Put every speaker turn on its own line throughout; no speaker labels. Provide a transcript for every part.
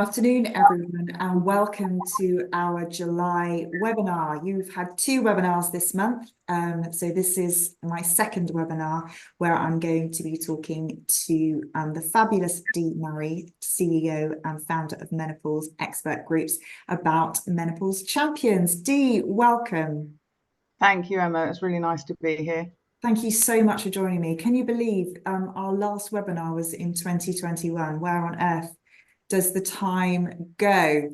Afternoon, everyone, and welcome to our July webinar. You've had two webinars this month, so this is my second webinar where I'm going to be talking to the fabulous Dee Murray, CEO and founder of Menopause Expert Groups, about Menopause Champions. Dee, welcome.
Thank you, Emma. It's really nice to be here.
Thank you so much for joining me. Can you believe our last webinar was in 2021? Where on earth does the time go?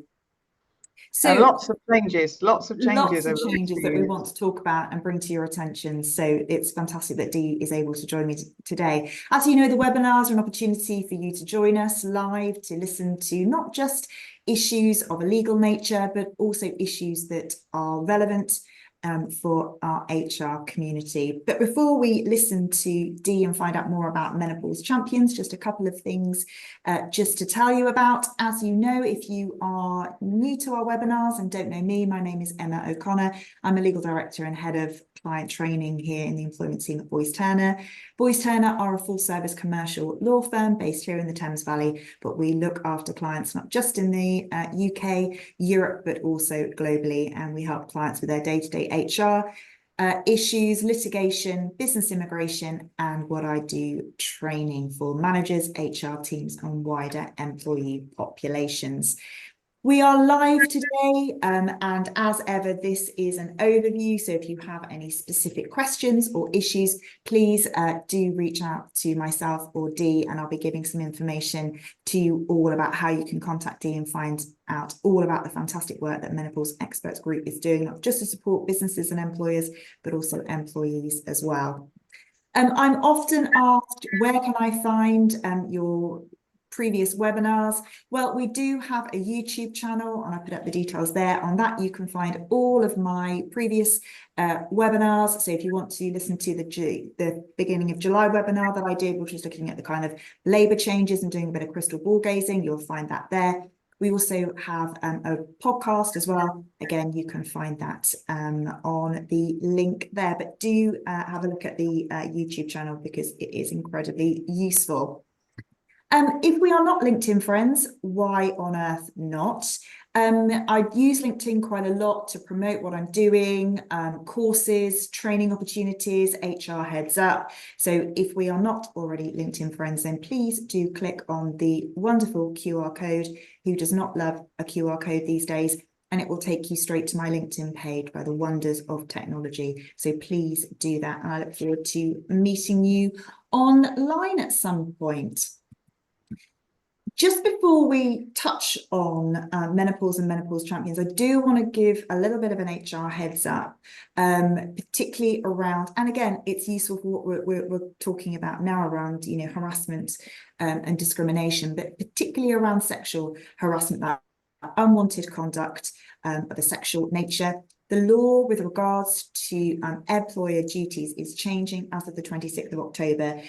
So
lots of changes
that we want to talk about and bring to your attention. So it's fantastic that Dee is able to join me today. As you know, the webinars are an opportunity for you to join us live, to listen to not just issues of a legal nature, but also issues that are relevant for our HR community. But before we listen to Dee and find out more about Menopause Champions, just a couple of things just to tell you about. As you know, if you are new to our webinars and don't know me, my name is Emma O'Connor. I'm a legal director and head of client training here in the employment team at Boyce Turner. Boyce Turner are a full service commercial law firm based here in the Thames Valley, but we look after clients not just in the UK, Europe, but also globally, and we help clients with their day-to-day HR issues, litigation, business immigration, and what I do, training for managers, HR teams, and wider employee populations. We are live today, and as ever, this is an overview. So if you have any specific questions or issues, please do reach out to myself or Dee, and I'll be giving some information to you all about how you can contact Dee and find out all about the fantastic work that Menopause Experts Group is doing, not just to support businesses and employers, but also employees as well. I'm often asked, where can I find your previous webinars? Well, we do have a YouTube channel, and I put up the details there. On that, you can find all of my previous webinars. So if you want to listen to the beginning of July webinar that I did, which was looking at the kind of labour changes and doing a bit of crystal ball gazing, you'll find that there. We also have a podcast as well. Again, you can find that on the link there, but do have a look at the YouTube channel because it is incredibly useful. If we are not LinkedIn friends, why on earth not? I use LinkedIn quite a lot to promote what I'm doing, courses, training opportunities, HR heads up. So if we are not already LinkedIn friends, then please do click on the wonderful QR code. Who does not love a QR code these days? And it will take you straight to my LinkedIn page by the wonders of technology. So please do that. And I look forward to meeting you online at some point. Just before we touch on menopause and menopause champions, I do want to give a little bit of an HR heads up, particularly around, and again, it's useful for what we're talking about now around, harassment and discrimination, but particularly around sexual harassment, that unwanted conduct of a sexual nature. The law with regards to employer duties is changing as of the 26th of October.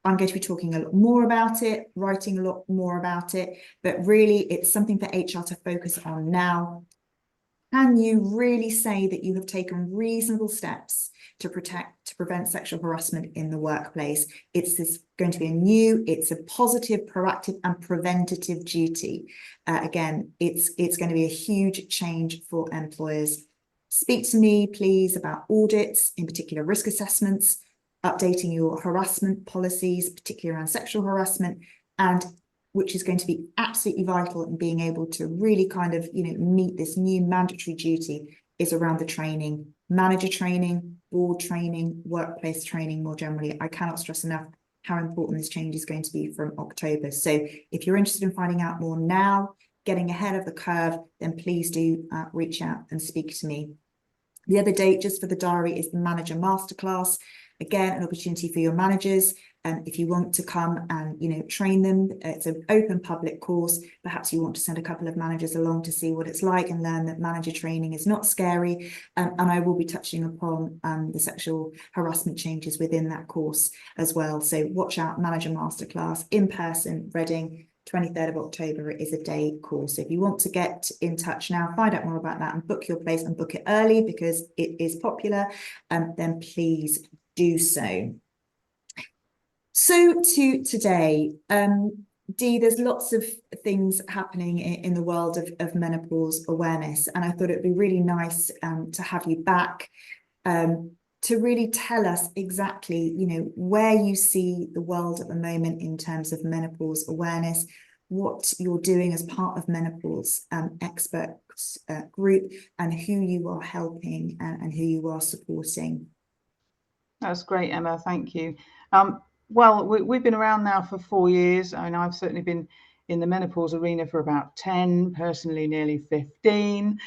I'm going to be talking a lot more about it, writing a lot more about it, but really it's something for HR to focus on now. Can you really say that you have taken reasonable steps to prevent sexual harassment in the workplace? It's going to be it's a positive, proactive and preventative duty. Again, it's going to be a huge change for employers. Speak to me, please, about audits, in particular risk assessments, updating your harassment policies, particularly around sexual harassment, and which is going to be absolutely vital in being able to really kind of, meet this new mandatory duty, is around the training, manager training, board training, workplace training more generally. I cannot stress enough how important this change is going to be from October. So if you're interested in finding out more now, getting ahead of the curve, then please do reach out and speak to me. The other date, just for the diary, is the Manager Masterclass. Again, an opportunity for your managers. If you want to come and train them, it's an open public course. Perhaps you want to send a couple of managers along to see what it's like and learn that manager training is not scary. And I will be touching upon the sexual harassment changes within that course as well. So watch out, Manager Masterclass in person, Reading. 23rd of October is a day course. So if you want to get in touch now, find out more about that and book your place and book it early because it is popular, then please do so. So to today, Dee, there's lots of things happening in the world of menopause awareness, and I thought it'd be really nice to have you back to really tell us exactly, where you see the world at the moment in terms of menopause awareness, what you're doing as part of menopause experts group, and who you are helping and who you are supporting.
That's great, Emma. Thank you. Well, we've been around now for 4 years. I mean, I've certainly been in the menopause arena for about 10, personally nearly 15.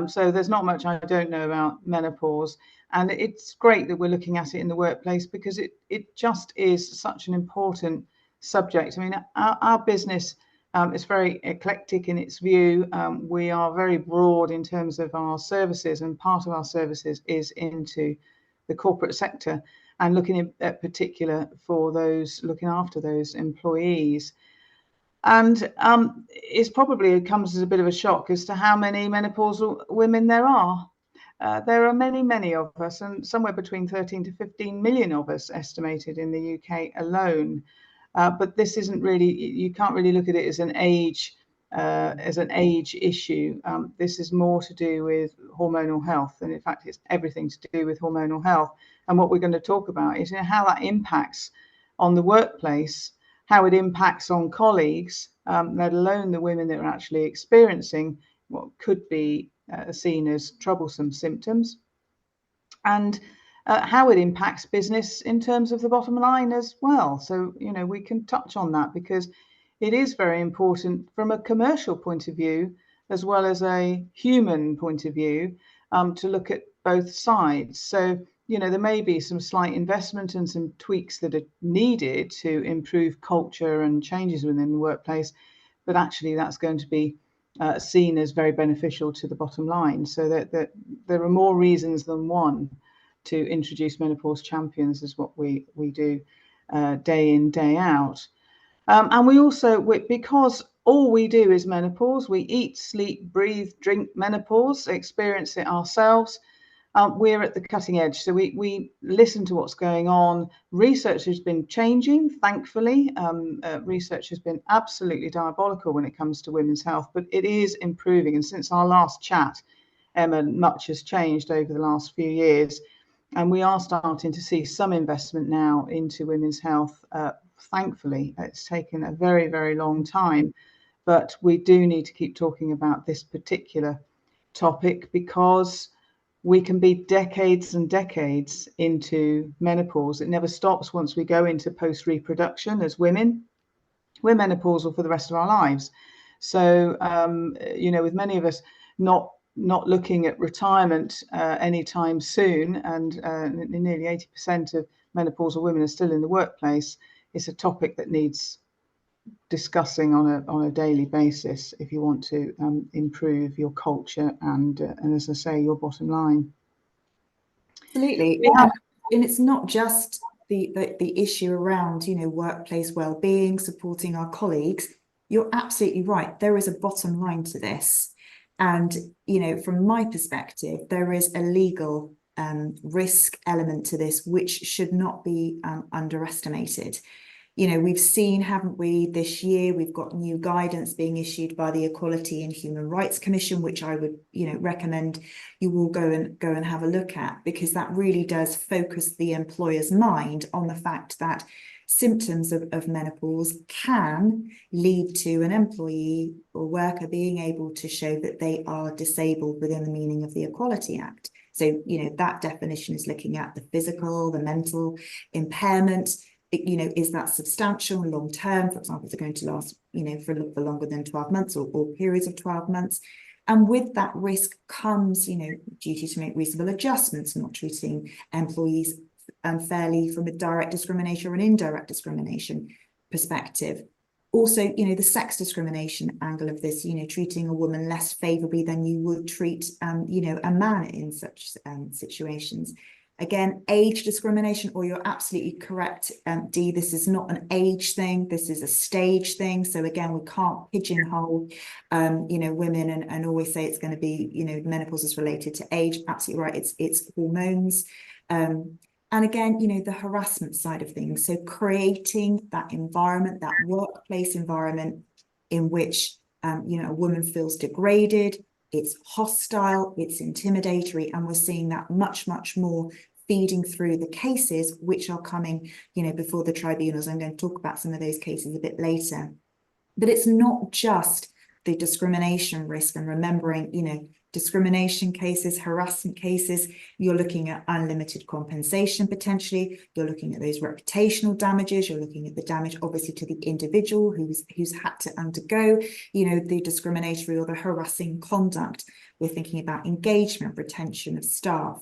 So there's not much I don't know about menopause. And it's great that we're looking at it in the workplace, because it just is such an important subject. I mean, our business is very eclectic in its view. We are very broad in terms of our services, and part of our services is into the corporate sector and looking at particular for those looking after those employees. And it probably comes as a bit of a shock as to how many menopausal women there are. There are many, many of us, and somewhere between 13 to 15 million of us estimated in the UK alone. But this isn't really, you can't really look at it as an age issue. This is more to do with hormonal health, and in fact it's everything to do with hormonal health. And what we're going to talk about is how that impacts on the workplace, how it impacts on colleagues, let alone the women that are actually experiencing what could be seen as troublesome symptoms, and how it impacts business in terms of the bottom line as well. So, we can touch on that, because it is very important from a commercial point of view, as well as a human point of view, to look at both sides. So, there may be some slight investment and some tweaks that are needed to improve culture and changes within the workplace, but actually that's going to be seen as very beneficial to the bottom line. So that there are more reasons than one to introduce Menopause Champions, is what we do day in, day out. And we also, because all we do is menopause, we eat, sleep, breathe, drink menopause, experience it ourselves. We're at the cutting edge. So we listen to what's going on. Research has been changing, thankfully. Research has been absolutely diabolical when it comes to women's health, but it is improving. And since our last chat, Emma, much has changed over the last few years. And we are starting to see some investment now into women's health. Thankfully, it's taken a very, very long time, but we do need to keep talking about this particular topic, because we can be decades and decades into menopause. It never stops once we go into post-reproduction as women. We're menopausal for the rest of our lives. So, with many of us not looking at retirement anytime soon, and nearly 80% of menopausal women are still in the workplace, it's a topic that needs discussing on a daily basis if you want to improve your culture and as I say, your bottom line.
Absolutely. And it's not just the issue around, workplace well-being, supporting our colleagues. You're absolutely right. There is a bottom line to this. And, from my perspective, there is a legal risk element to this, which should not be underestimated. We've seen, haven't we, this year, we've got new guidance being issued by the Equality and Human Rights Commission, which I would, recommend you all go and have a look at, because that really does focus the employer's mind on the fact that symptoms of menopause can lead to an employee or worker being able to show that they are disabled within the meaning of the Equality Act. So, that definition is looking at the physical, the mental impairment. Is that substantial and long term? For example, is it going to last, for longer than 12 months or periods of 12 months? And with that risk comes, duty to make reasonable adjustments, not treating employees unfairly from a direct discrimination or an indirect discrimination perspective. Also, the sex discrimination angle of this, treating a woman less favourably than you would treat, a man in such situations. Again, age discrimination, or you're absolutely correct, Dee, this is not an age thing, this is a stage thing. So again, we can't pigeonhole, women and always say it's going to be, menopause is related to age. Absolutely right, it's hormones. And again, you know, the harassment side of things. So creating that environment, that workplace environment in which, you know, a woman feels degraded, it's hostile, it's intimidatory, and we're seeing that much, much more feeding through the cases which are coming, you know, before the tribunals. I'm going to talk about some of those cases a bit later. But it's not just the discrimination risk, and remembering, you know, discrimination cases, harassment cases, you're looking at unlimited compensation potentially, you're looking at those reputational damages, you're looking at the damage obviously to the individual who's had to undergo, you know, the discriminatory or the harassing conduct. We're thinking about engagement, retention of staff.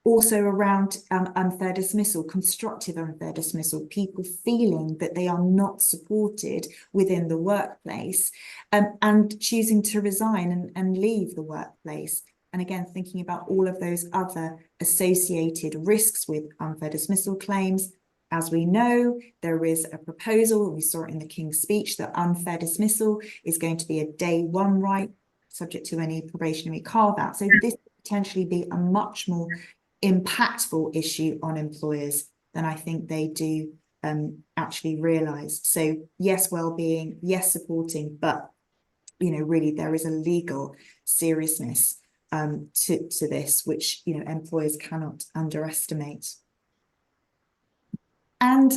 Also around unfair dismissal, constructive unfair dismissal, people feeling that they are not supported within the workplace, and choosing to resign and leave the workplace. And again, thinking about all of those other associated risks with unfair dismissal claims. As we know, there is a proposal, we saw it in the King's speech, that unfair dismissal is going to be a day one right, subject to any probationary carve-out. So this could potentially be a much more impactful issue on employers than I think they do actually realise. So yes, well-being, yes, supporting, but you know, really there is a legal seriousness to this, which, you know, employers cannot underestimate. And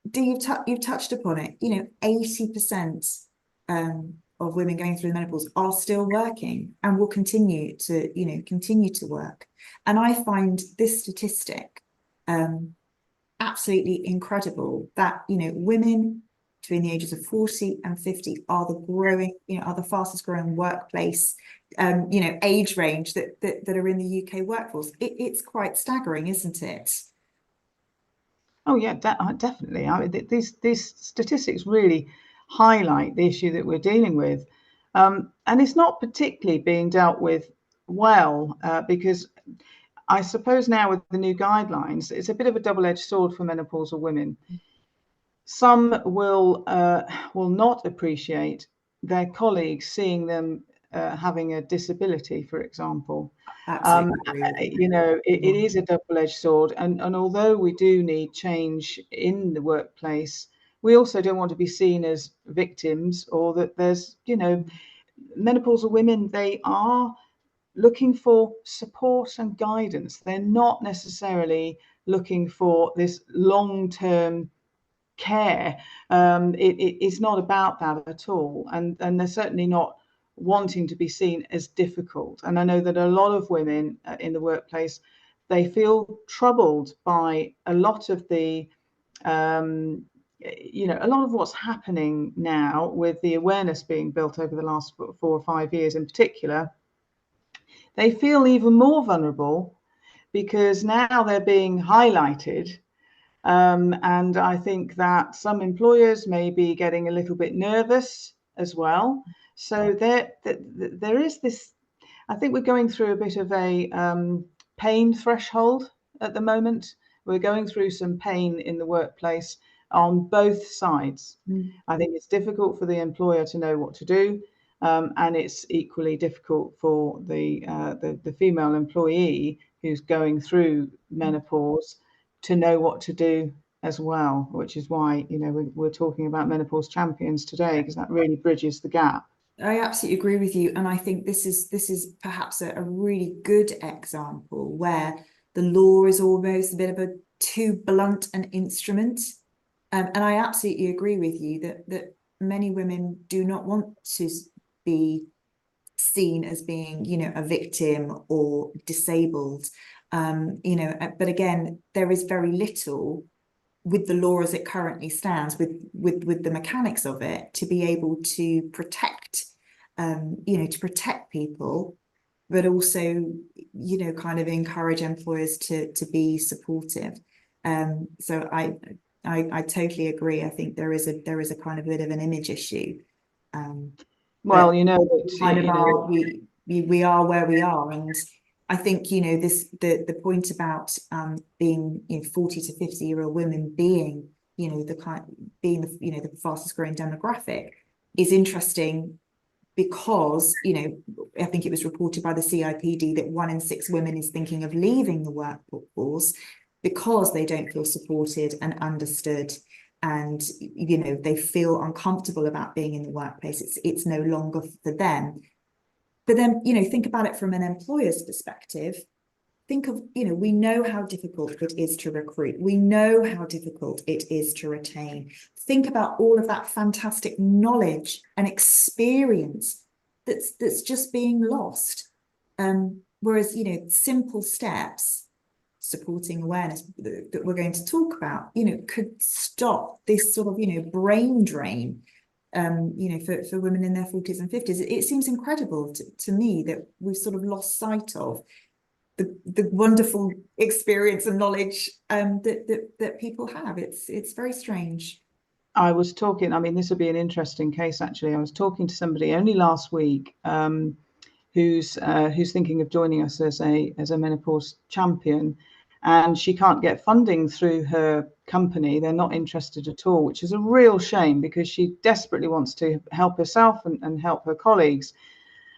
Dee, you've touched upon it, you know, 80% of women going through the menopause are still working and will continue to work. And I find this statistic absolutely incredible, that, you know, women between the ages of 40 and 50 are the fastest growing workplace, you know, age range that are in the UK workforce. It's quite staggering, isn't it?
Oh yeah, definitely. I mean, these statistics really highlight the issue that we're dealing with, and it's not particularly being dealt with well, because I suppose now with the new guidelines, it's a bit of a double-edged sword for menopausal women. Some will not appreciate their colleagues seeing them having a disability, for example. You know, it is a double-edged sword, and although we do need change in the workplace, we also don't want to be seen as victims, or that there's, you know, menopausal women, they are looking for support and guidance. They're not necessarily looking for this long-term care. It's not about that at all, and they're certainly not wanting to be seen as difficult. And I know that a lot of women in the workplace, they feel troubled by a lot of the you know, a lot of what's happening now with the awareness being built over the last 4 or 5 years in particular. They feel even more vulnerable because now they're being highlighted. And I think that some employers may be getting a little bit nervous as well. So there is this, I think we're going through a bit of a pain threshold at the moment. We're going through some pain in the workplace on both sides. I think it's difficult for the employer to know what to do. And it's equally difficult for the female employee who's going through menopause to know what to do as well, which is why, you know, we're talking about Menopause Champions today, because that really bridges the gap.
I absolutely agree with you, and I think this is perhaps a really good example where the law is almost a bit of a too blunt an instrument, and I absolutely agree with you that many women do not want to be seen as being, you know, a victim or disabled, you know, but again, there is very little with the law as it currently stands, with the mechanics of it, to be able to protect, you know, to protect people, but also, you know, kind of encourage employers to be supportive. So I totally agree. I think there is a kind of bit of an image issue.
Well, you know,
kind of are, we are where we are, and I think, you know, the point about being, you know, 40 to 50-year-old women being, you know, the fastest growing demographic is interesting, because, you know, I think it was reported by the CIPD that 1 in 6 women is thinking of leaving the workforce. because they don't feel supported and understood, and they feel uncomfortable about being in the workplace. It's no longer for them. But then, think about it from an employer's perspective. Think of, we know how difficult it is to recruit. We know how difficult it is to retain. Think about all of that fantastic knowledge and experience that's just being lost. Whereas, simple steps, supporting awareness that we're going to talk about, could stop this sort of, brain drain, for women in their 40s and 50s. It seems incredible to me that we've sort of lost sight of the wonderful experience and knowledge that people have. It's very strange.
I was talking, I mean, this would be an interesting case, actually. I was talking to somebody only last week who's thinking of joining us as a menopause champion, and she can't get funding through her company. They're not interested at all, which is a real shame, because she desperately wants to help herself and help her colleagues.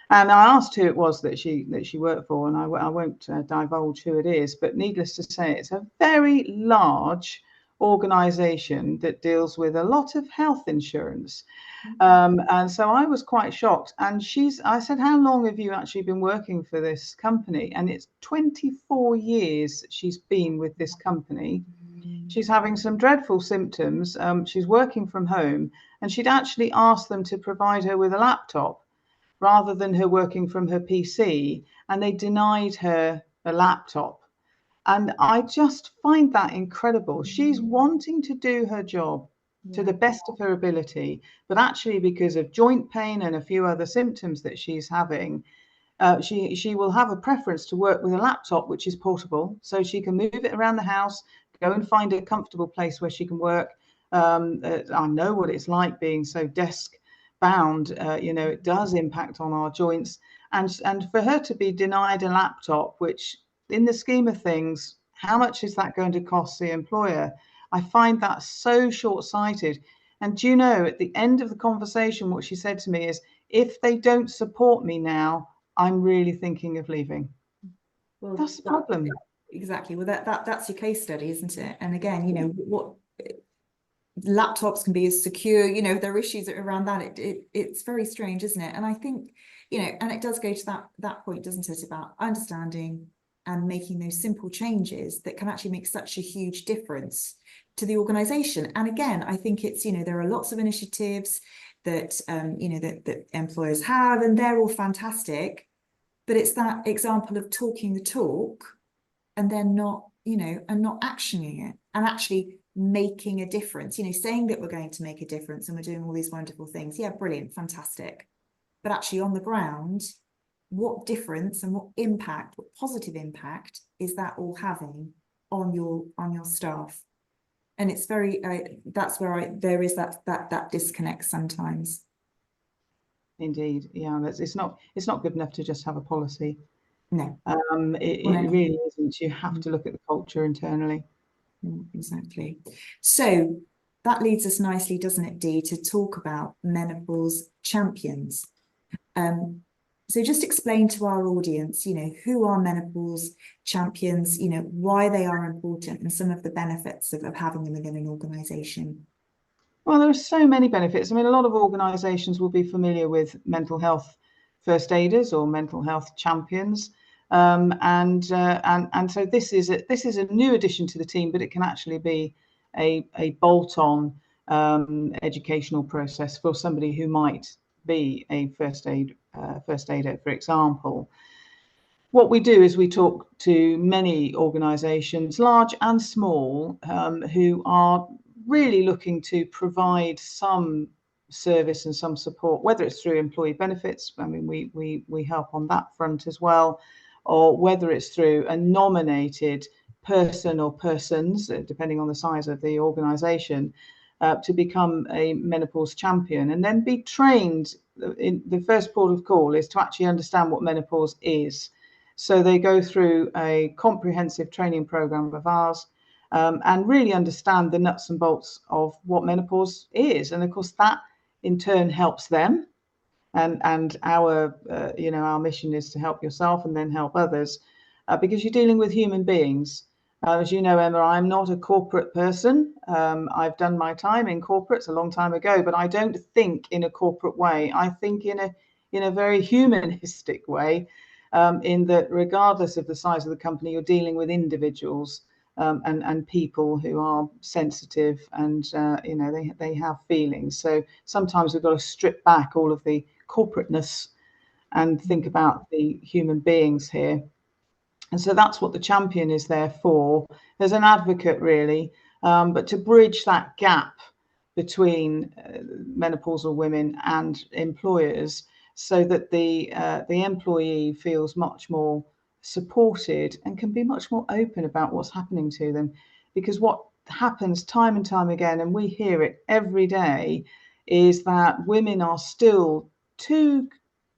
And I asked who it was that she worked for, and I won't divulge who it is, but needless to say, it's a very large organization that deals with a lot of health insurance. And so I was quite shocked. And I said, how long have you actually been working for this company? And it's 24 years that she's been with this company. She's having some dreadful symptoms. She's working from home, and she'd actually asked them to provide her with a laptop rather than her working from her PC, and they denied her a laptop. And I just find that incredible. She's wanting to do her job to the best of her ability, but actually, because of joint pain and a few other symptoms that she's having, she will have a preference to work with a laptop which is portable, so she can move it around the house, go and find a comfortable place where she can work. I know what it's like being so desk bound. It does impact on our joints, and for her to be denied a laptop, which in the scheme of things, how much is that going to cost the employer? I find that so short-sighted. And do you know, at the end of the conversation, what she said to me is, if they don't support me now, I'm really thinking of leaving. Well, that's the problem.
Exactly. Well, that's your case study, isn't it? And again, what laptops can be as secure, there are issues around that. It's very strange, isn't it? And I think, and it does go to that point, doesn't it, about understanding and making those simple changes that can actually make such a huge difference to the organization. And again, I think it's, there are lots of initiatives that that employers have, and they're all fantastic, but it's that example of talking the talk and then not actioning it and actually making a difference, saying that we're going to make a difference and we're doing all these wonderful things. Yeah, brilliant, fantastic. But actually on the ground, what difference and what impact, what positive impact is that all having on your staff? And it's very, that's where there is that disconnect sometimes.
Indeed, yeah, it's not good enough to just have a policy.
No,
it really isn't. You have to look at the culture internally.
Exactly. So that leads us nicely, doesn't it, Dee, to talk about Menopause Champions. So just explain to our audience, who are Menopause Champions, why they are important, and some of the benefits of having them within an organisation.
Well, there are so many benefits. I mean, a lot of organisations will be familiar with mental health first aiders or mental health champions. And so this is a new addition to the team, but it can actually be a bolt-on educational process for somebody who might be a first aider, for example. What we do is we talk to many organisations, large and small, who are really looking to provide some service and some support, whether it's through employee benefits. I mean, we help on that front as well, or whether it's through a nominated person or persons, depending on the size of the organisation, to become a menopause champion and then be trained. In the first port of call is to actually understand what menopause is. So they go through a comprehensive training program of ours, and really understand the nuts and bolts of what menopause is. And of course, that in turn helps them. And our our mission is to help yourself and then help others, because you're dealing with human beings. As you know, Emma, I'm not a corporate person. I've done my time in corporates a long time ago, but I don't think in a corporate way. I think in a very humanistic way, in that regardless of the size of the company, you're dealing with individuals, and people who are sensitive, and they have feelings. So sometimes we've got to strip back all of the corporateness and think about the human beings here. And so that's what the champion is there for, as an advocate, really, but to bridge that gap between menopausal women and employers, so that the employee feels much more supported and can be much more open about what's happening to them. Because what happens time and time again, and we hear it every day, is that women are still too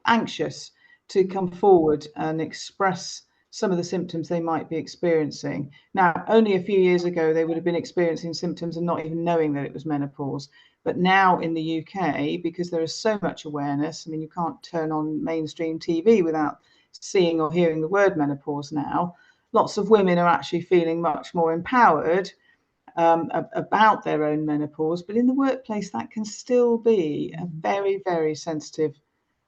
anxious to come forward and express some of the symptoms they might be experiencing. Now, only a few years ago, they would have been experiencing symptoms and not even knowing that it was menopause. But now in the UK, because there is so much awareness, I mean, you can't turn on mainstream TV without seeing or hearing the word menopause now. Lots of women are actually feeling much more empowered about their own menopause. But in the workplace, that can still be a very, very sensitive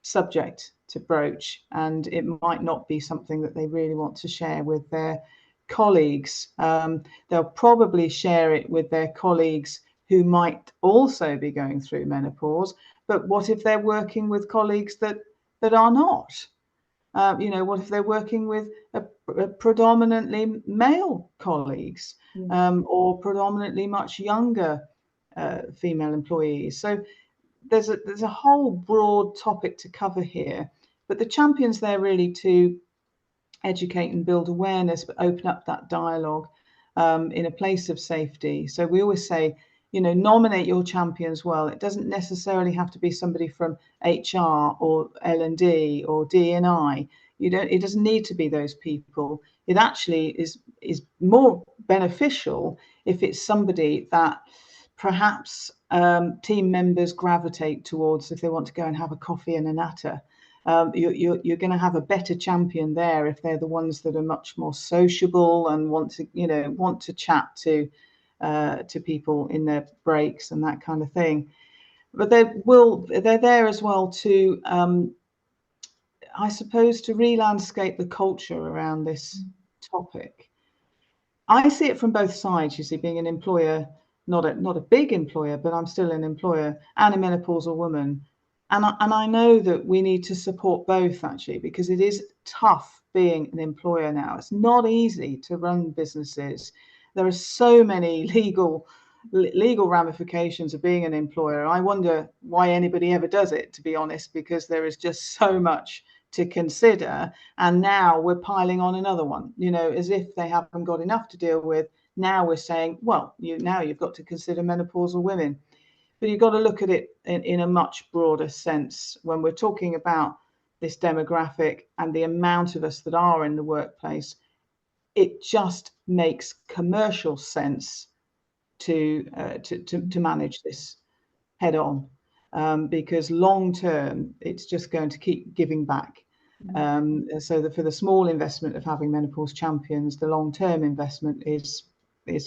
subject to broach, and it might not be something that they really want to share with their colleagues. They'll probably share it with their colleagues who might also be going through menopause, but what if they're working with colleagues that are not? What if they're working with a predominantly male colleagues, or predominantly much younger female employees? So there's a whole broad topic to cover here, but the champion's there really to educate and build awareness, but open up that dialogue in a place of safety. So we always say, nominate your champions well. It doesn't necessarily have to be somebody from HR or L&D or D&I. It doesn't need to be those people. It actually is more beneficial if it's somebody that perhaps team members gravitate towards if they want to go and have a coffee and a natter. You're going to have a better champion there if they're the ones that are much more sociable and want to chat to people in their breaks and that kind of thing. But they're there as well to, I suppose, to re-landscape the culture around this topic. I see it from both sides. You see, being an employer, not a big employer, but I'm still an employer and a menopausal woman. And I know that we need to support both, actually, because it is tough being an employer now. It's not easy to run businesses. There are so many legal ramifications of being an employer. I wonder why anybody ever does it, to be honest, because there is just so much to consider. And now we're piling on another one, as if they haven't got enough to deal with. Now we're saying, well, you've got to consider menopausal women. But you've got to look at it in a much broader sense when we're talking about this demographic and the amount of us that are in the workplace. It just makes commercial sense to manage this head on, because long term it's just going to keep giving back. So that for the small investment of having menopause champions, the long term investment is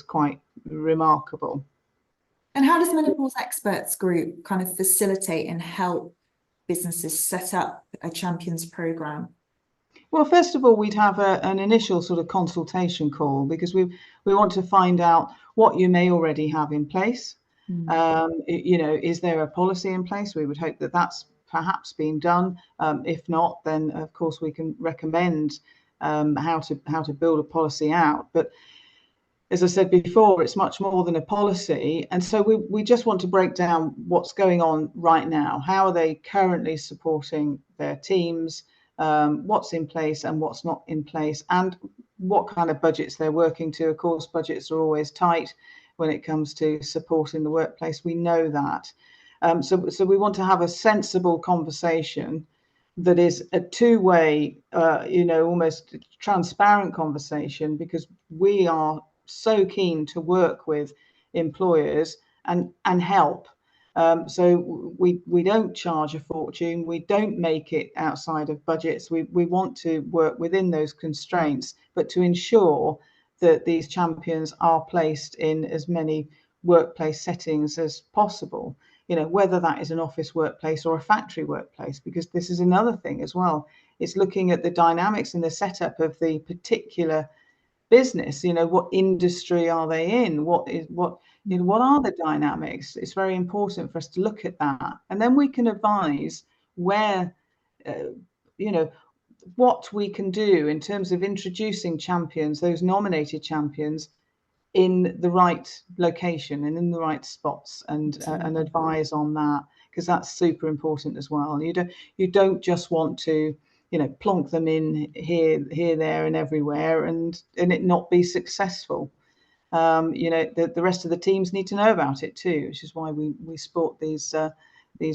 quite remarkable.
And how does Menopause Experts Group kind of facilitate and help businesses set up a champions program?
Well, first of all, we'd have an initial sort of consultation call, because we want to find out what you may already have in place. Is there a policy in place? We would hope that that's perhaps being done. If not, then of course we can recommend how to build a policy out. But as I said before, it's much more than a policy. And so we just want to break down what's going on right now. How are they currently supporting their teams? What's in place and what's not in place, and what kind of budgets they're working to. Of course, budgets are always tight when it comes to support in the workplace. We know that. So we want to have a sensible conversation that is a two-way, almost transparent conversation, because we are so keen to work with employers and help. So we don't charge a fortune. We don't make it outside of budgets. We want to work within those constraints, but to ensure that these champions are placed in as many workplace settings as possible, whether that is an office workplace or a factory workplace, because this is another thing as well. It's looking at the dynamics and the setup of the particular business. What industry are they in? What are the dynamics? It's very important for us to look at that, and then we can advise where, what we can do in terms of introducing champions, those nominated champions, in the right location and in the right spots, and advise on that, because that's super important as well. You don't just want to plonk them in here, there, and everywhere, and it not be successful. The rest of the teams need to know about it too, which is why we sport these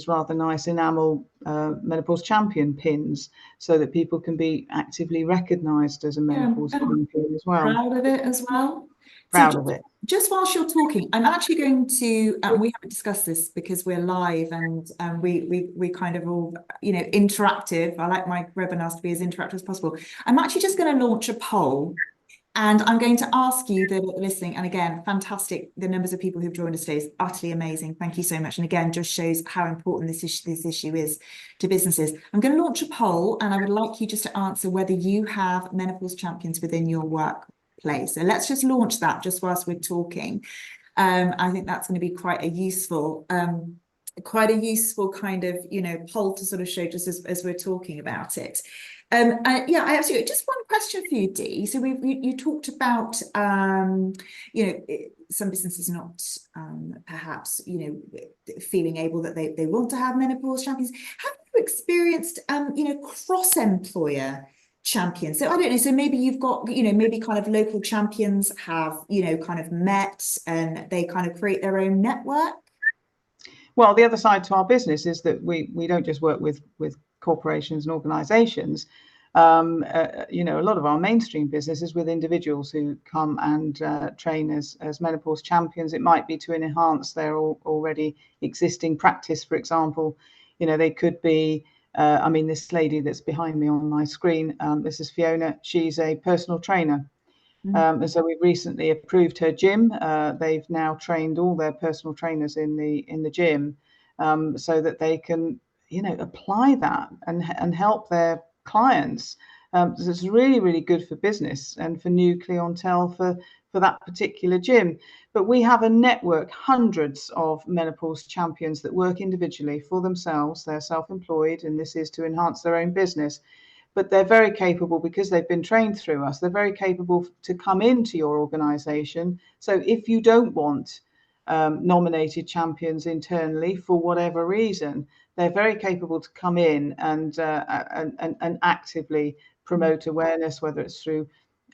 rather nice enamel menopause champion pins, so that people can be actively recognised as a menopause champion as well.
Proud of it as well.
Proud of it.
Just whilst you're talking, I'm actually going to, we haven't discussed this because we're live, and we kind of all, interactive. I like my webinars to be as interactive as possible. I'm actually just going to launch a poll, and I'm going to ask you that are listening, and again, fantastic. The numbers of people who've joined us today is utterly amazing. Thank you so much. And again, just shows how important this issue is to businesses. I'm going to launch a poll, and I would like you just to answer whether you have menopause champions within your workplace. So let's just launch that just whilst we're talking. I think that's going to be quite a useful kind of, poll to sort of show just as we're talking about it. I absolutely. Just one question for you, Dee. So you talked about some businesses not perhaps feeling able that they want to have menopause champions. Have you experienced cross-employer champions? So I don't know. So maybe you've got maybe kind of local champions have kind of met, and they kind of create their own network.
Well, the other side to our business is that we don't just work with corporations and organizations. A lot of our mainstream business is with individuals who come and train as menopause champions. It might be to enhance their already existing practice, for example. They could be, this lady that's behind me on my screen, this is Fiona. She's a personal trainer. And so we've recently approved her gym. They've now trained all their personal trainers in the gym, so that they can apply that and help their clients. So it's really, really good for business and for new clientele for that particular gym. But we have a network, hundreds of menopause champions that work individually for themselves. They're self-employed, and this is to enhance their own business. But they're very capable, because they've been trained through us. They're very capable to come into your organization. So if you don't want nominated champions internally for whatever reason, they're very capable to come in and actively promote awareness, whether it's through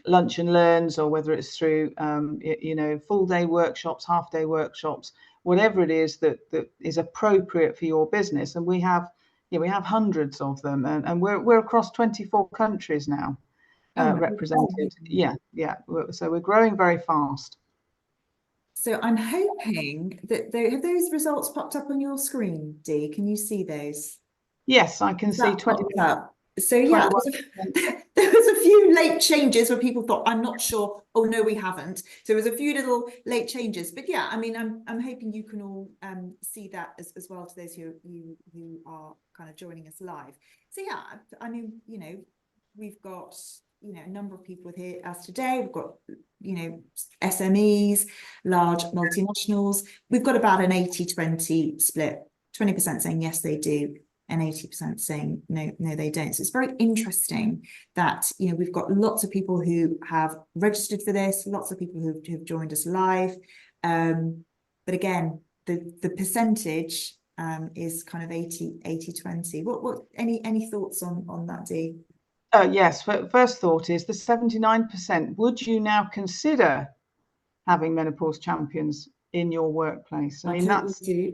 lunch and learns, or whether it's through full day workshops, half day workshops, whatever it is that is appropriate for your business. And we have hundreds of them, and we're across 24 countries now represented. Yeah. So we're growing very fast.
So I'm hoping that have those results popped up on your screen, Dee? Can you see those?
Yes, I can see 20
up. So yeah, there was a few late changes where people thought, I'm not sure. Oh no, we haven't. So there was a few little late changes, but yeah, I'm hoping you can all see that as well, to those who are kind of joining us live. So yeah, we've got a number of people here as today. We've got SMEs, large multinationals. We've got about an 80-20 split, 20% saying yes they do, and 80% saying no they don't. So it's very interesting that we've got lots of people who have registered for this, lots of people who've joined us live, but again the percentage is kind of 80-20. What any thoughts on that, Dee?
Yes, first thought is the 79%. Would you now consider having menopause champions in your workplace. I mean,
totally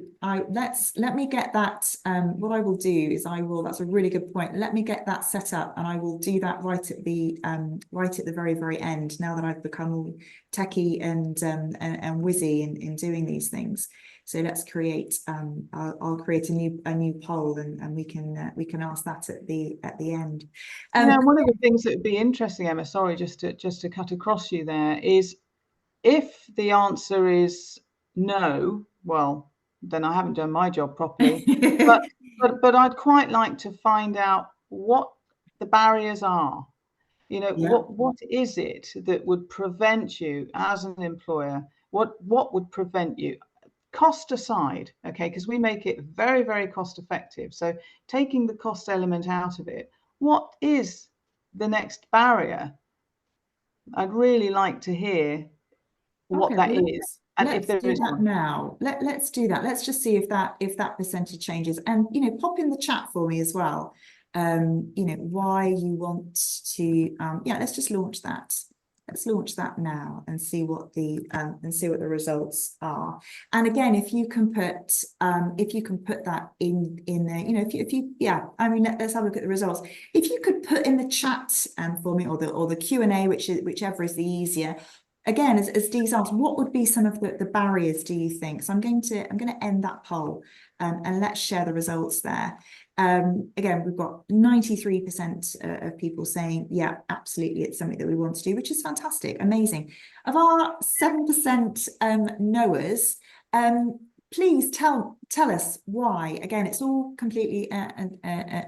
that's
do. Let me get that. What I will do is that's a really good point. Let me get that set up, and I will do that right at the very, very end, now that I've become all techie and whizzy in doing these things. So let's create I'll create a new poll, and we can ask that at the end.
one of the things that would be interesting, Emma, sorry, just to cut across you there, is if the answer is no, well, then I haven't done my job properly. but I'd quite like to find out what the barriers are. You know,
Yeah.
what is it that would prevent you as an employer? What would prevent you? Cost aside, okay, because we make it very, very cost effective. So taking the cost element out of it, what is the next barrier? I'd really like to hear what that is, and if there
Let's do
is
that
one.
now. Let's do that. Let's just see if that percentage changes, and pop in the chat for me as well. Why you want to. Yeah, let's just launch that. Let's launch that now and see what the results are. And again, if you can put that in there, if you yeah, I mean, let's have a look at the results. If you could put in the chat for me, or the Q&A, whichever is the easier. Again, as Dee's asked, what would be some of the barriers, do you think? So I'm going to end that poll, and let's share the results there. Again, we've got 93% of people saying, yeah, absolutely, it's something that we want to do, which is fantastic, amazing. Of our 7% knowers, please tell us why. Again, it's all completely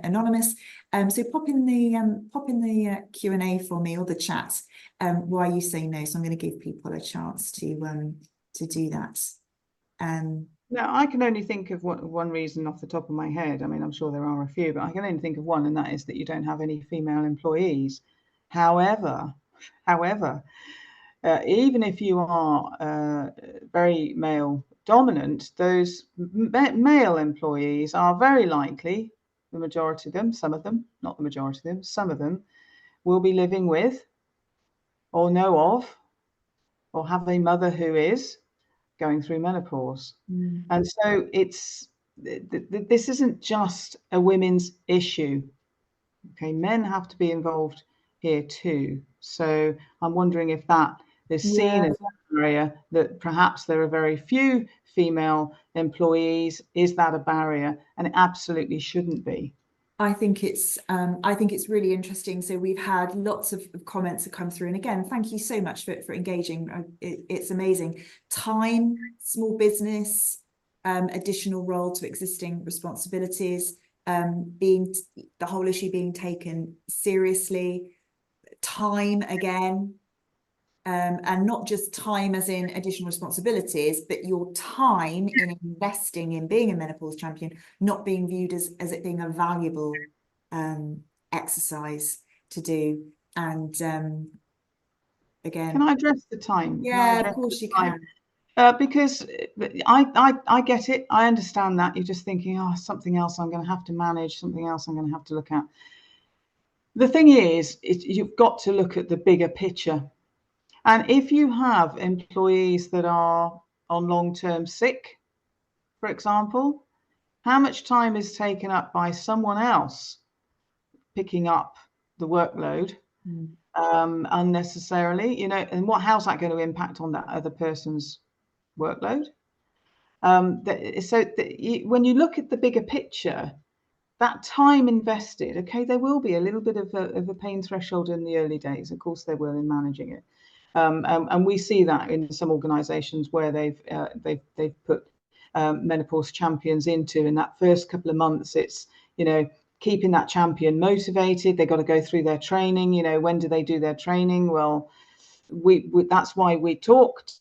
anonymous. So pop in the Q&A for me, or the chat, why you say no. So I'm going to give people a chance to do that.
Now, I can only think of one reason off the top of my head. I mean, I'm sure there are a few, but I can only think of one, and that is that you don't have any female employees. However, even if you are very male dominant, those male employees are very likely, the majority of them, some of them, not the majority of them, some of them, will be living with, or know of, or have a mother who is going through menopause. And so this isn't just a women's issue. Okay, men have to be involved here too. So I'm wondering if that is seen as an area that perhaps there are very few female employees. Is that a barrier? And it absolutely shouldn't be.
I think it's really interesting. So we've had lots of comments that come through, and again, thank you so much for engaging. It's amazing. Time, small business, additional role to existing responsibilities, being the whole issue being taken seriously. Time again. And not just time as in additional responsibilities, but your time in investing in being a menopause champion not being viewed as it being a valuable exercise to do. And again,
can I address the time?
Yeah, of course you can.
Because I get it. I understand that. You're just thinking, oh, something else I'm going to have to manage, something else I'm going to have to look at. The thing is you've got to look at the bigger picture. And if you have employees that are on long-term sick, for example, how much time is taken up by someone else picking up the workload unnecessarily, and how's that going to impact on that other person's workload? When you look at the bigger picture, that time invested, okay, there will be a little bit of a pain threshold in the early days. Of course, there will in managing it. And we see that in some organisations where they've put Menopause Champions into, in that first couple of months, it's, keeping that champion motivated. They've got to go through their training. When do they do their training? Well, we that's why we talked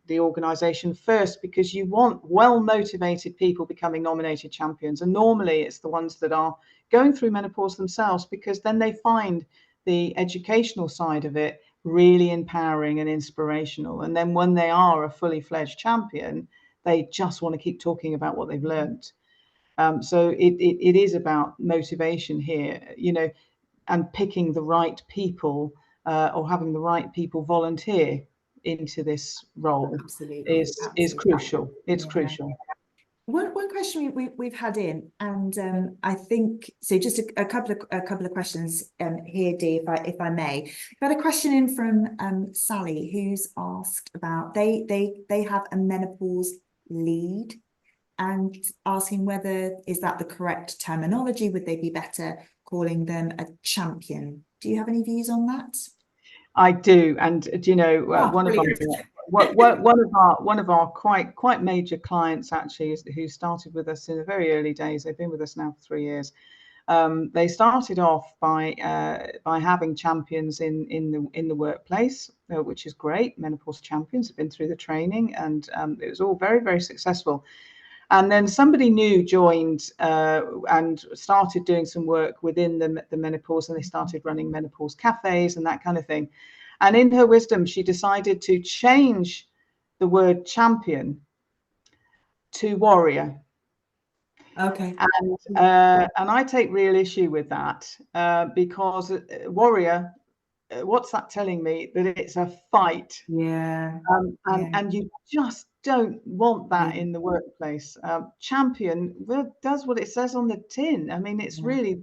the organisation first, because you want well-motivated people becoming nominated champions. And normally it's the ones that are going through menopause themselves, because then they find the educational side of it really empowering and inspirational. And then when they are a fully fledged champion, they just want to keep talking about what they've learned. So it is about motivation here, and picking the right people, or having the right people volunteer. into this role
Absolutely.
is
Absolutely.
crucial. It's
Yeah.
crucial.
One question we've had in, and I think so. Just a couple of questions here, Dee, if I may. We've had a question in from Sally, who's asked about they have a menopause lead, and asking whether is that the correct terminology? Would they be better calling them a champion? Do you have any views on that?
I do, and do you know one of our quite major clients actually who started with us in the very early days. They've been with us now for 3 years. They started off by having champions in the workplace, which is great. Menopause Champions have been through the training, and it was all very, very successful. And then somebody new joined and started doing some work within the menopause, and they started running menopause cafes and that kind of thing. And in her wisdom, she decided to change the word champion to warrior.
Okay.
And I take real issue with that because warrior, what's that telling me? That it's a fight.
Yeah.
And you just don't want that in the workplace. Champion does what it says on the tin. I mean, it's really,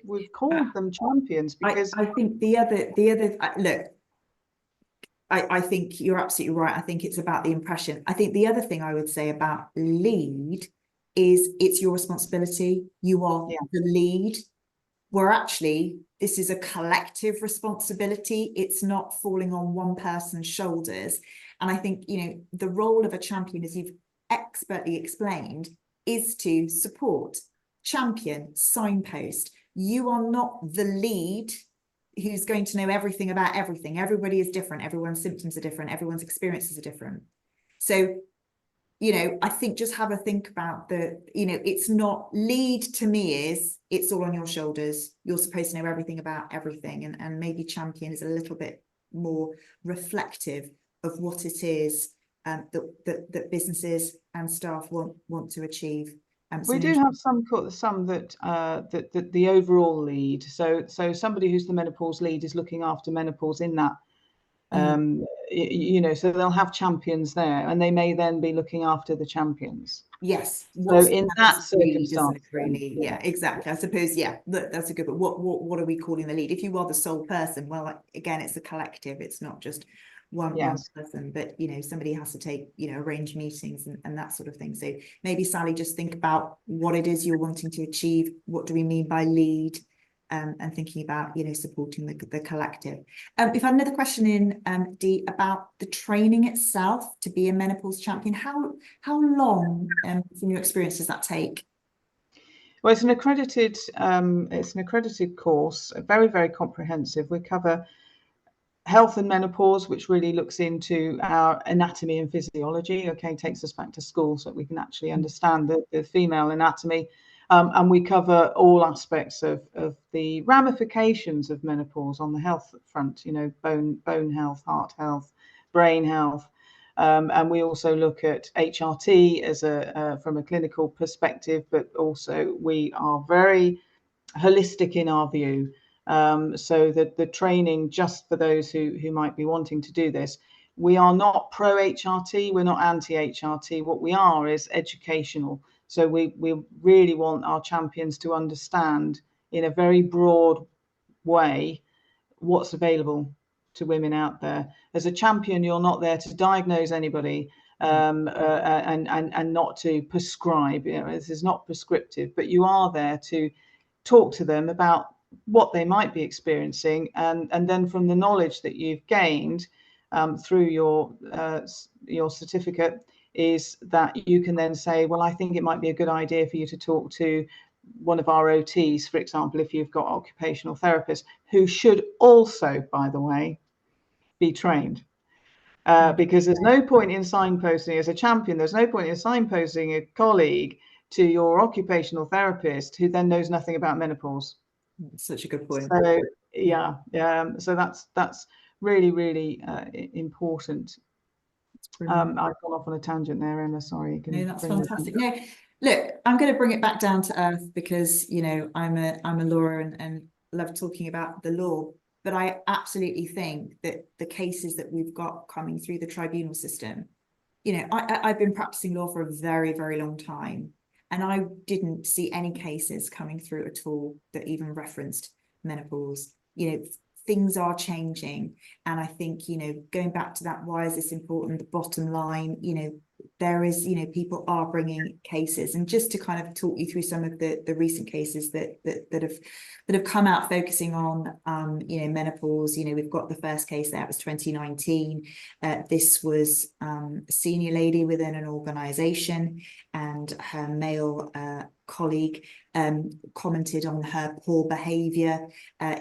we've called them champions because
I think the other look, I think you're absolutely right. I think it's about the impression. I think the other thing I would say about lead is it's your responsibility. You are the lead, where actually this is a collective responsibility. It's not falling on one person's shoulders. And I think, you know, the role of a champion, as you've expertly explained, is to support, champion, signpost. You are not the lead who's going to know everything about everything. Everybody is different. Everyone's symptoms are different. Everyone's experiences are different. So, you know, I think just have a think about it's not lead to me is it's all on your shoulders. You're supposed to know everything about everything. And maybe champion is a little bit more reflective of what it is that businesses and staff want to achieve.
We do have some that that the overall lead. So somebody who's the menopause lead is looking after menopause in that. You know, so they'll have champions there, and they may then be looking after the champions.
Yes.
So in that circumstance,
really, yeah, exactly. I suppose, yeah, that's a good. But what are we calling the lead? If you are the sole person, well, again, it's a collective. It's not just one person, but you know, somebody has to take, you know, arrange meetings and that sort of thing. So maybe Sally, just think about what it is you're wanting to achieve. What do we mean by lead? And thinking about, you know, supporting the collective. We've had another question in, Dee, about the training itself to be a menopause champion. How long, from your experience, does that take?
Well, it's an accredited course, very, very comprehensive. We cover health and menopause, which really looks into our anatomy and physiology. Okay, takes us back to school so that we can actually understand the female anatomy. And we cover all aspects of the ramifications of menopause on the health front, you know, bone health, heart health, brain health. And we also look at HRT as from a clinical perspective, but also we are very holistic in our view. So that the training, just for those who might be wanting to do this, we are not pro HRT, we're not anti HRT. What we are is educational. So we really want our champions to understand in a very broad way what's available to women out there. As a champion, you're not there to diagnose anybody and not to prescribe. You know, this is not prescriptive, but you are there to talk to them about what they might be experiencing, and then from the knowledge that you've gained through your certificate, is that you can then say, well, I think it might be a good idea for you to talk to one of our OTs, for example, if you've got occupational therapists, who should also, by the way, be trained. Because there's no point in signposting as a champion, there's no point in signposting a colleague to your occupational therapist who then knows nothing about menopause.
Such a good point.
So so that's really, really important. I've gone off on a tangent there, Emma. Sorry.
No, that's fantastic. No, look, I'm going to bring it back down to earth because, you know, I'm a lawyer and love talking about the law. But I absolutely think that the cases that we've got coming through the tribunal system, I've been practicing law for a very, very long time, and I didn't see any cases coming through at all that even referenced menopause. Things are changing. And I think, going back to that, why is this important? The bottom line, there is, people are bringing cases. And just to kind of talk you through some of the recent cases that have come out focusing on, menopause, we've got the first case there, it was 2019. This was a senior lady within an organisation, and her male colleague commented on her poor behaviour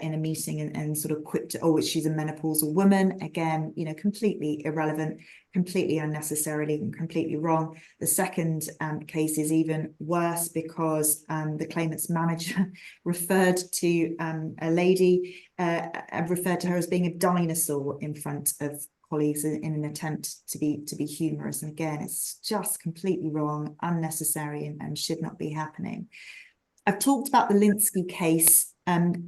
in a meeting, and sort of quipped, oh, she's a menopausal woman. Again, completely irrelevant, completely unnecessarily and completely wrong. The second case is even worse, because the claimant's manager referred to a lady, referred to her as being a dinosaur in front of colleagues in an attempt to be humorous. And again, it's just completely wrong, unnecessary, and should not be happening. I've talked about the Linsky case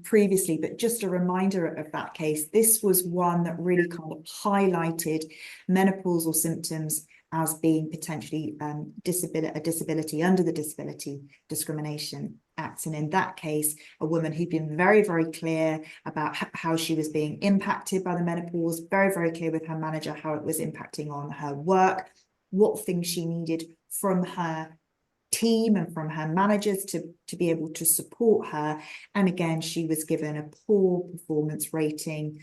previously, but just a reminder of that case. This was one that really kind of highlighted menopausal symptoms as being potentially a disability under the Disability Discrimination Act. And in that case, a woman who'd been very, very clear about how she was being impacted by the menopause, very, very clear with her manager how it was impacting on her work, what things she needed from her team and from her managers to be able to support her. And again, she was given a poor performance rating.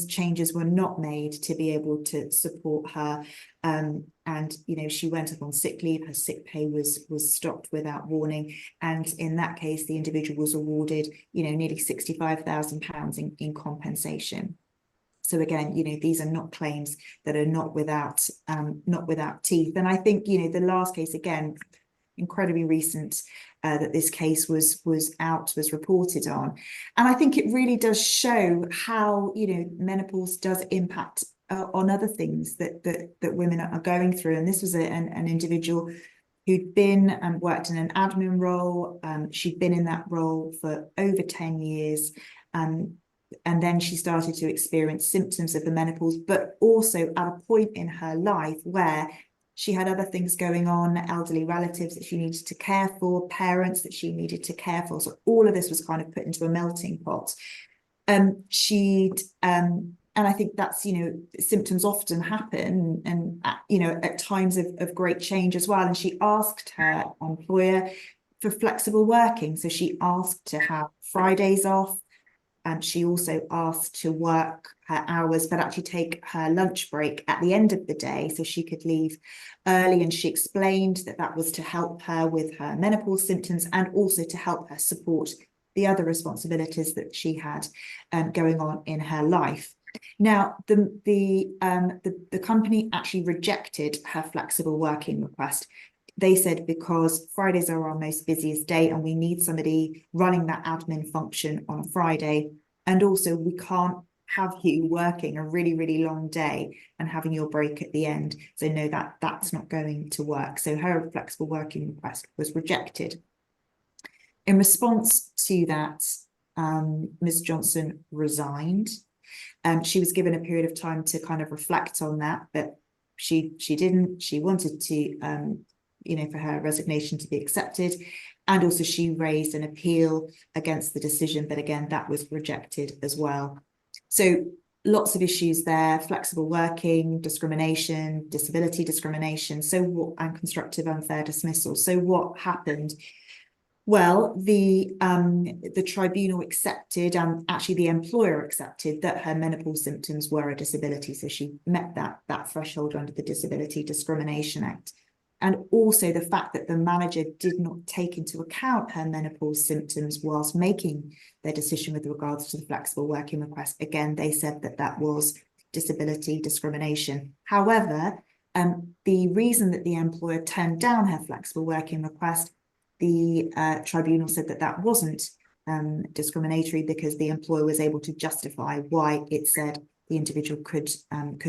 Changes were not made to be able to support her. And she went up on sick leave. Her sick pay was stopped without warning. And in that case, the individual was awarded, nearly £65,000 in compensation. So again, these are not claims that are not without teeth. And I think, the last case, again, incredibly recent, that this case was reported on. And I think it really does show how, menopause does impact on other things that women are going through. And this was an individual who'd been and worked in an admin role. She'd been in that role for over 10 years. And then she started to experience symptoms of the menopause, but also at a point in her life where she had other things going on, elderly relatives that she needed to care for, parents that she needed to care for. So all of this was kind of put into a melting pot. And I think that's, symptoms often happen, and at times of great change as well. And she asked her employer for flexible working. So she asked to have Fridays off. She also asked to work her hours, but actually take her lunch break at the end of the day so she could leave early. And she explained that that was to help her with her menopause symptoms, and also to help her support the other responsibilities that she had going on in her life. Now, the company actually rejected her flexible working request. They said, because Fridays are our most busiest day and we need somebody running that admin function on a Friday. And also, we can't have you working a really, really long day and having your break at the end. So no, that's not going to work. So her flexible working request was rejected. In response to that, Ms. Johnson resigned. She was given a period of time to kind of reflect on that, but she didn't. She wanted to for her resignation to be accepted. And also she raised an appeal against the decision, but again, that was rejected as well. So lots of issues there: flexible working, discrimination, disability discrimination, and constructive unfair dismissal. So what happened? Well, the tribunal accepted, and actually the employer accepted, that her menopause symptoms were a disability. So she met that threshold under the Disability Discrimination Act. And also the fact that the manager did not take into account her menopause symptoms whilst making their decision with regards to the flexible working request. Again, they said that was disability discrimination. However, the reason that the employer turned down her flexible working request, the tribunal said that wasn't discriminatory, because the employer was able to justify why it said the individual could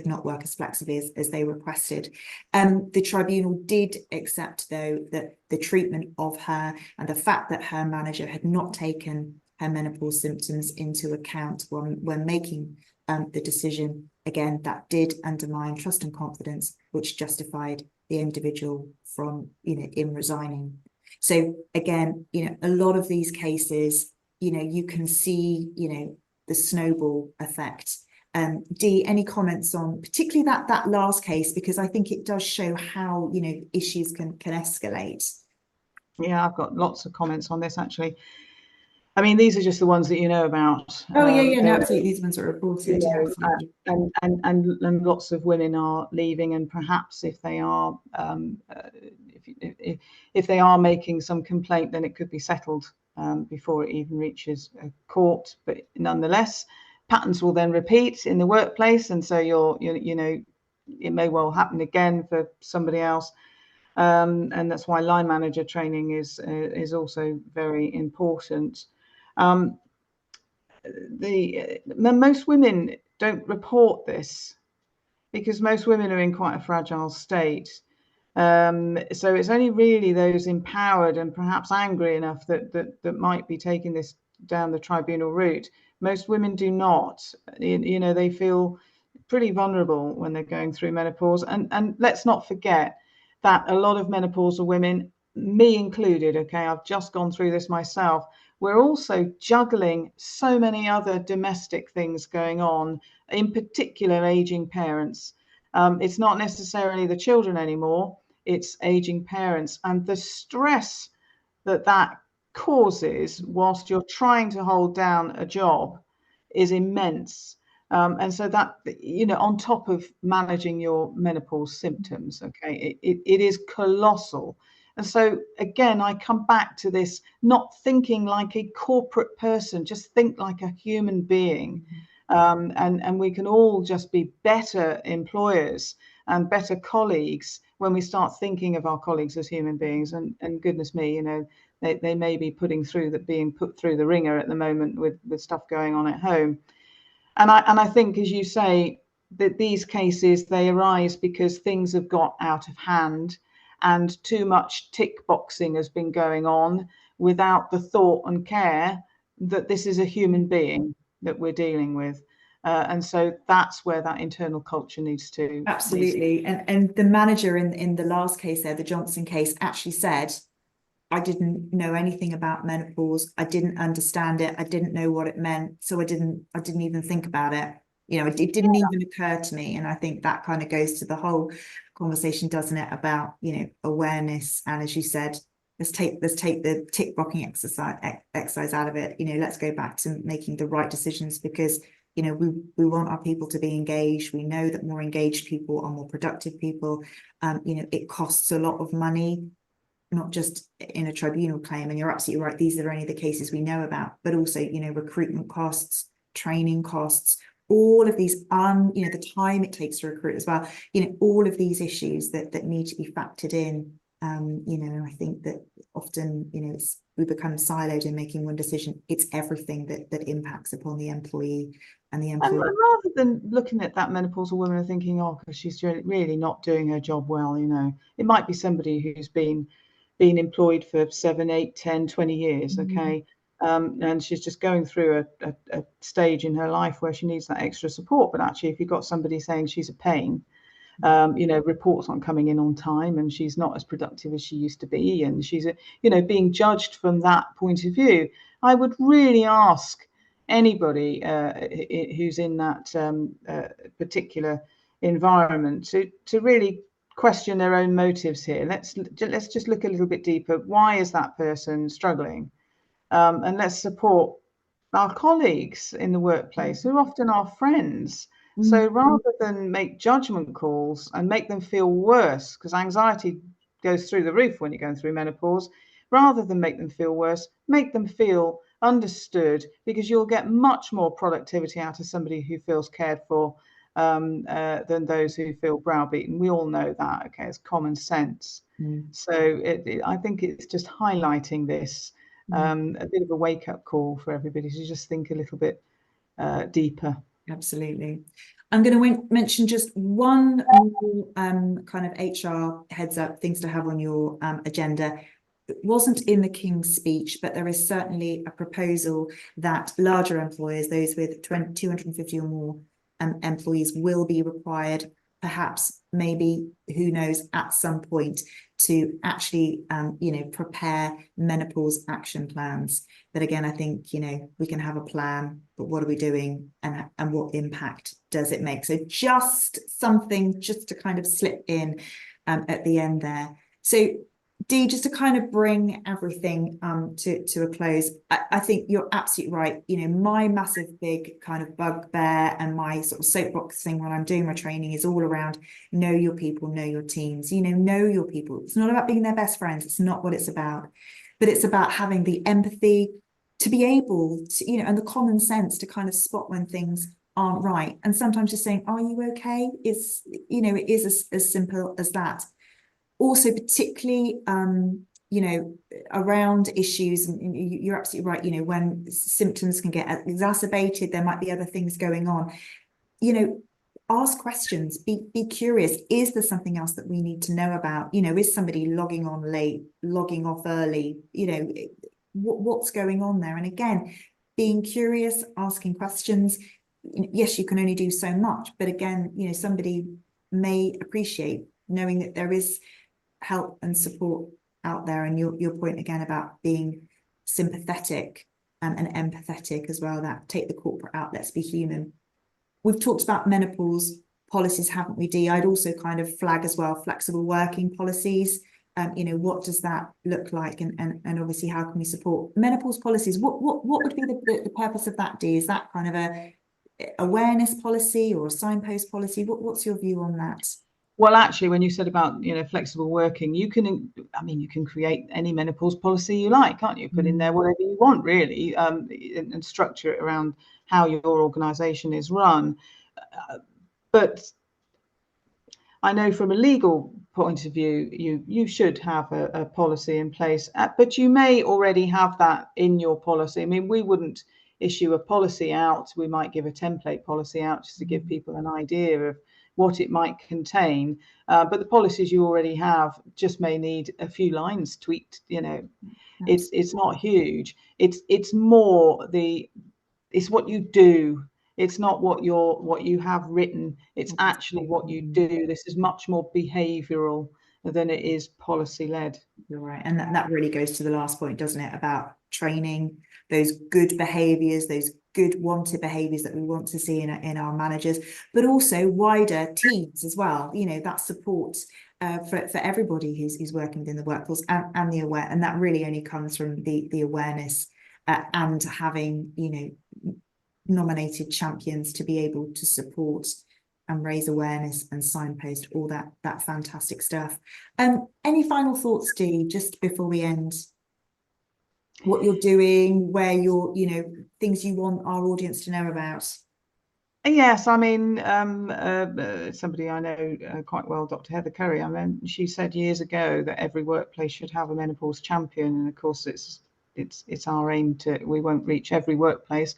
not work as flexibly as they requested. The tribunal did accept, though, that the treatment of her and the fact that her manager had not taken her menopause symptoms into account when making the decision. Again, that did undermine trust and confidence, which justified the individual from, in resigning. So again, a lot of these cases, you can see, the snowball effect. Dee, any comments on particularly that last case, because I think it does show how, issues can escalate.
Yeah, I've got lots of comments on this actually. I mean, these are just the ones that you know about.
Oh yeah, no, absolutely. These ones are reported.
And lots of women are leaving, and perhaps if they are, if they are making some complaint, then it could be settled before it even reaches a court. But nonetheless, patterns will then repeat in the workplace, and so it may well happen again for somebody else. And that's why line manager training is also very important. Most women don't report this because most women are in quite a fragile state. So it's only really those empowered and perhaps angry enough that might be taking this down the tribunal route. Most women do not. They feel pretty vulnerable when they're going through menopause. And let's not forget that a lot of menopausal women, me included, okay, I've just gone through this myself, we're also juggling so many other domestic things going on, in particular aging parents. It's not necessarily the children anymore, it's aging parents, and the stress that causes whilst you're trying to hold down a job is immense. And so that, on top of managing your menopause symptoms, okay, it is colossal. And so again, I come back to this, not thinking like a corporate person, just think like a human being. And we can all just be better employers and better colleagues when we start thinking of our colleagues as human beings. And goodness me, they may be being put through the ringer at the moment with stuff going on at home. And I think, as you say, that these cases, they arise because things have got out of hand and too much tick boxing has been going on without the thought and care that this is a human being that we're dealing with. And so that's where that internal culture needs to.
Absolutely. And the manager in the last case there, the Johnson case, actually said, I didn't know anything about menopause. I didn't understand it. I didn't know what it meant. So I didn't even think about it. It didn't even occur to me. And I think that kind of goes to the whole conversation, doesn't it, about, awareness. And as you said, let's take the tick boxing exercise out of it. Let's go back to making the right decisions, because we want our people to be engaged. We know that more engaged people are more productive people. It costs a lot of money, not just in a tribunal claim. And you're absolutely right, these are only the cases we know about, but also, recruitment costs, training costs, all of these, the time it takes to recruit as well, all of these issues that need to be factored in. I think that often, we become siloed in making one decision. It's everything that impacts upon the employee and the employer.
And rather than looking at that menopausal woman and thinking, oh, because she's really not doing her job well, it might be somebody who's been employed for 7, 8, 10, 20 years, okay? And she's just going through a stage in her life where she needs that extra support. But actually, if you've got somebody saying she's a pain, reports aren't coming in on time, and she's not as productive as she used to be, and she's being judged from that point of view, I would really ask anybody who's in that particular environment to really question their own motives here. Let's just look a little bit deeper. Why is that person struggling? And let's support our colleagues in the workplace, who are often our friends. So rather than make judgment calls and make them feel worse, because anxiety goes through the roof when you're going through menopause, rather than make them feel worse, make them feel understood, because you'll get much more productivity out of somebody who feels cared for than those who feel browbeaten. We all know that, okay, it's common sense. So I think it's just highlighting this, a bit of a wake-up call for everybody to just think a little bit deeper.
Absolutely. I'm going to mention just one more kind of HR heads up, things to have on your agenda. wasn't in the King's speech, but there is certainly a proposal that larger employers, those with 250 or more employees, will be required, perhaps, maybe, who knows, at some point, to actually, prepare menopause action plans. But again, I think, we can have a plan, but what are we doing, and what impact does it make? So just something just to kind of slip in at the end there. So Dee, just to kind of bring everything to a close, I think you're absolutely right. My massive big kind of bugbear and my sort of soapbox thing when I'm doing my training is all around know your people, know your teams, know your people. It's not about being their best friends. It's not what it's about, but it's about having the empathy to be able to, and the common sense to kind of spot when things aren't right. And sometimes just saying, are you okay? It's, it is as simple as that. Also, particularly, around issues, and you're absolutely right, when symptoms can get exacerbated, there might be other things going on. Ask questions, be curious. Is there something else that we need to know about? Is somebody logging on late, logging off early? What's going on there? And again, being curious, asking questions. Yes, you can only do so much, but again, somebody may appreciate knowing that there is help and support out there. And your point again about being sympathetic and empathetic as well, that take the corporate out, let's be human. We've talked about menopause policies, haven't we, Dee? I'd also kind of flag as well flexible working policies. What does that look like, and obviously how can we support menopause policies? What would be the purpose of that, Dee? Is that kind of a awareness policy or a signpost policy? What's your view on that?
Well, actually, when you said about flexible working, you can create any menopause policy you like, can't you? Put in there whatever you want, really, and structure it around how your organisation is run. But I know from a legal point of view, you should have a policy in place, but you may already have that in your policy. I mean, we wouldn't issue a policy out. We might give a template policy out just to give people an idea of what it might contain, but the policies you already have just may need a few lines tweaked. It's not huge. It's more it's what you do. It's not what you have written. It's actually what you do. This is much more behavioural than it is policy led.
You're right, and that really goes to the last point, doesn't it, about training those good behaviours, those good wanted behaviours that we want to see in our managers, but also wider teams as well. That support for everybody who's working within the workforce, and the aware, and that really only comes from the awareness and having nominated champions to be able to support and raise awareness and signpost all that fantastic stuff. Any final thoughts, Dee, just before we end? What you're doing, where you're, things you want our audience to know about?
Yes, I mean, somebody I know quite well, Dr. Heather Curry. I mean, she said years ago that every workplace should have a menopause champion, and of course, it's our aim we won't reach every workplace.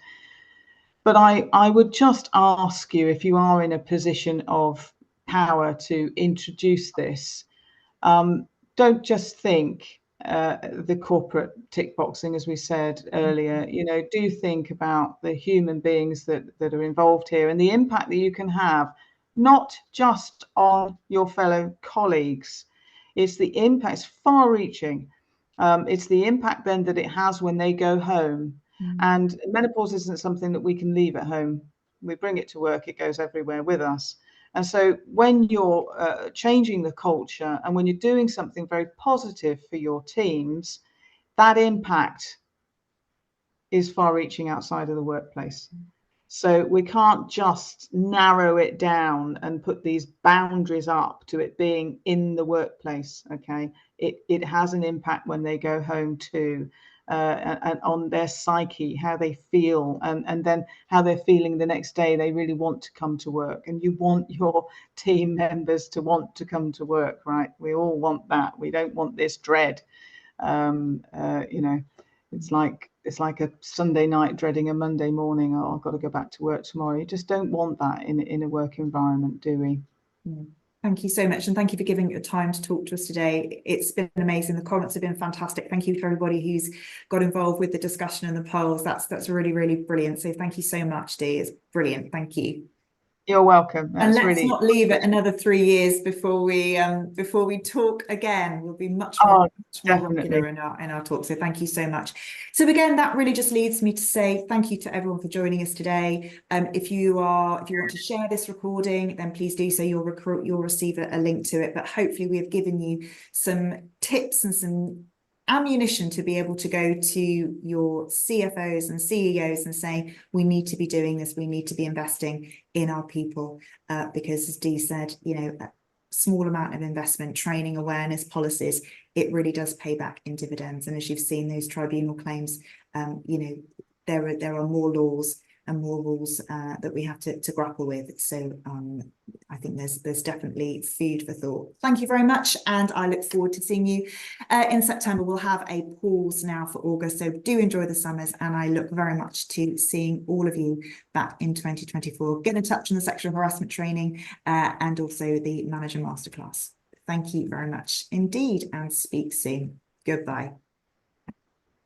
But I would just ask you, if you are in a position of power to introduce this, don't just think the corporate tick boxing, as we said earlier. Do think about the human beings that are involved here, and the impact that you can have, not just on your fellow colleagues. It's the impact, it's far reaching. It's the impact then that it has when they go home. And menopause isn't something that we can leave at home. We bring it to work, it goes everywhere with us. And so when you're changing the culture, and when you're doing something very positive for your teams, that impact is far reaching outside of the workplace. So we can't just narrow it down and put these boundaries up to it being in the workplace. Okay, it has an impact when they go home too. And on their psyche, how they feel, and then how they're feeling the next day. They really want to come to work, and you want your team members to want to come to work, right? We all want that. We don't want this dread. It's like a Sunday night dreading a Monday morning. Oh, I've got to go back to work tomorrow. You just don't want that in a work environment, do we?
Thank you so much, and thank you for giving your time to talk to us today. It's been amazing. The comments have been fantastic. Thank you to everybody who's got involved with the discussion and the polls. That's really, really brilliant. So thank you so much, Dee. It's brilliant. Thank you.
You're welcome.
And
That's
let's
really
not leave it another 3 years before we talk again. We'll be much more regular in our talk. So thank you so much. So again, that really just leads me to say thank you to everyone for joining us today. If you want to share this recording, then please do so. You'll receive a link to it. But hopefully we have given you some tips and some ammunition to be able to go to your CFOs and CEOs and say, we need to be doing this, we need to be investing in our people, because as Dee said, you know, a small amount of investment, training, awareness, policies, it really does pay back in dividends. And as you've seen, those tribunal claims, you know, there are more laws and more rules that we have to grapple with. So I think there's definitely food for thought. Thank you very much, and I look forward to seeing you in September. We'll have a pause now for August, so do enjoy the summers, and I look very much to seeing all of you back in 2024. Get in touch on the sexual harassment training and also the manager masterclass. Thank you very much indeed, and speak soon. Goodbye.